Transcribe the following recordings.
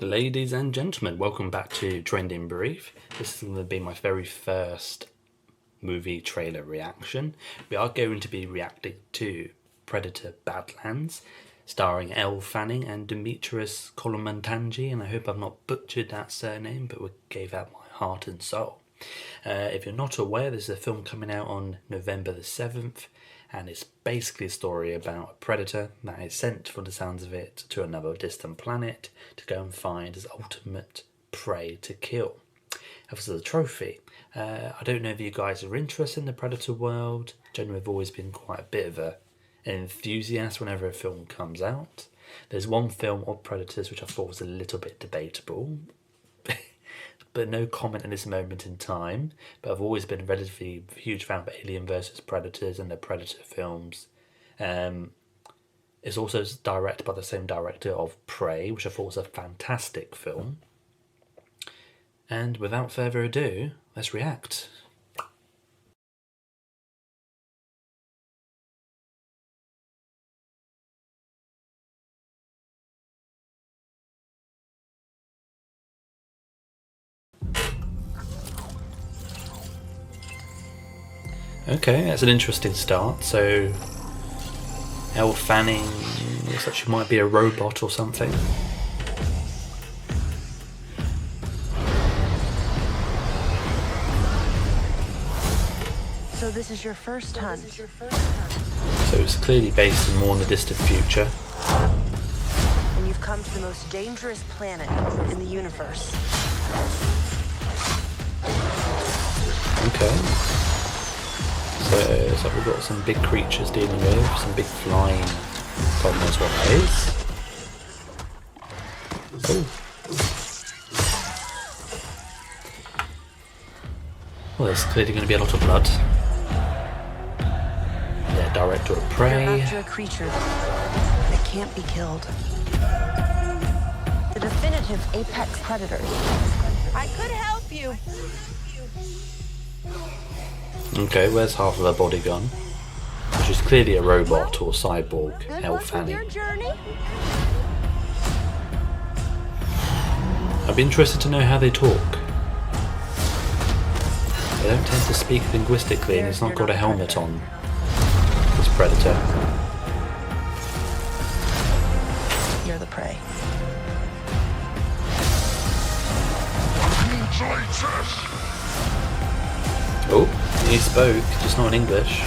Ladies and gentlemen, welcome back to Trending Brief. This is going to be my very first movie trailer reaction. We are going to be reacting to Predator Badlands, starring Elle Fanning and Demetrius Colomontangi, and I hope I've not butchered that surname, but we gave out my heart and soul. If you're not aware, there's a film coming out on November the 7th, and it's basically a story about a predator that is sent, for the sounds of it, to another distant planet to go and find his ultimate prey to kill as a trophy. I don't know if you guys are interested in the Predator world. Generally, I've always been quite a bit of an enthusiast whenever a film comes out. There's one film of Predators which I thought was a little bit debatable, but no comment in this moment in time. But I've always been a relatively huge fan of Alien vs Predators and the Predator films. It's also directed by the same director of Prey, which I thought was a fantastic film. And without further ado, let's react. Okay, that's an interesting start. So, Elle Fanning looks like she might be a robot or something. So this is your first hunt. So it's clearly based in more in the distant future. And you've come to the most dangerous planet in the universe. Okay. So we've got some big creatures dealing with, some big flying, God knows what that is. Oh. Well, there's clearly going to be a lot of blood. Yeah, director of Prey. You're after a creature that can't be killed. The definitive apex predator. I could help you. Okay, where's half of her body gone? She's clearly a robot or cyborg, Elle Fanning. I'd be interested to know how they talk. They don't tend to speak linguistically, and he's not got a helmet on, this predator. You're the prey. Oh, he spoke, just not in English.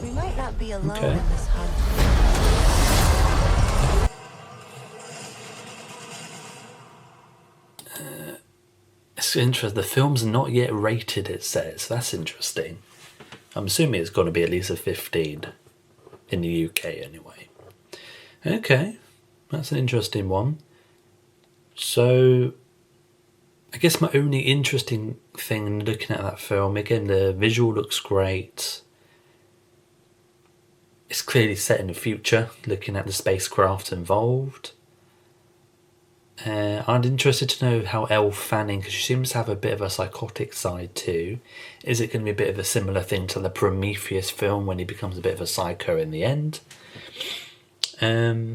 We might not be alone Okay. in this hunt. It's interesting, the film's not yet rated, it says. That's interesting. I'm assuming it's got to be at least a 15 in the UK anyway. Okay, that's an interesting one. So, I guess my only interesting thing looking at that film, again, the visual looks great. It's clearly set in the future, looking at the spacecraft involved. I'm interested to know how Elle Fanning, because she seems to have a bit of a psychotic side too. Is it going to be a bit of a similar thing to the Prometheus film when he becomes a bit of a psycho in the end? Yeah,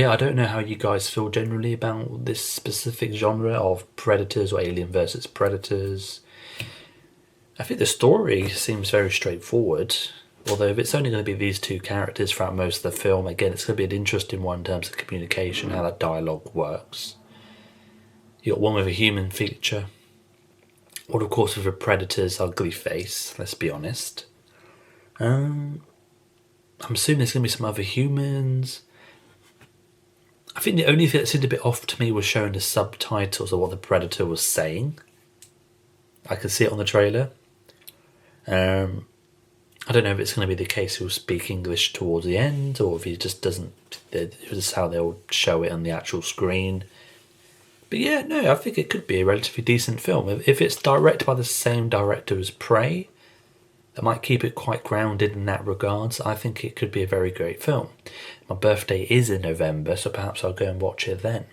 I don't know how you guys feel generally about this specific genre of Predators or Alien versus Predators. I think the story seems very straightforward. Although if it's only going to be these two characters throughout most of the film, again, it's going to be an interesting one in terms of communication, how that dialogue works. You got one with a human feature, one of course with a predator's ugly face, let's be honest. I'm assuming there's going to be some other humans. I think the only thing that seemed a bit off to me was showing the subtitles of what the predator was saying. I could see it on the trailer. I don't know if it's going to be the case he'll speak English towards the end, or if he just doesn't. This is how they'll show it on the actual screen. But yeah, no, I think it could be a relatively decent film. If it's directed by the same director as Prey, that might keep it quite grounded in that regards. I think it could be a very great film. My birthday is in November, so perhaps I'll go and watch it then.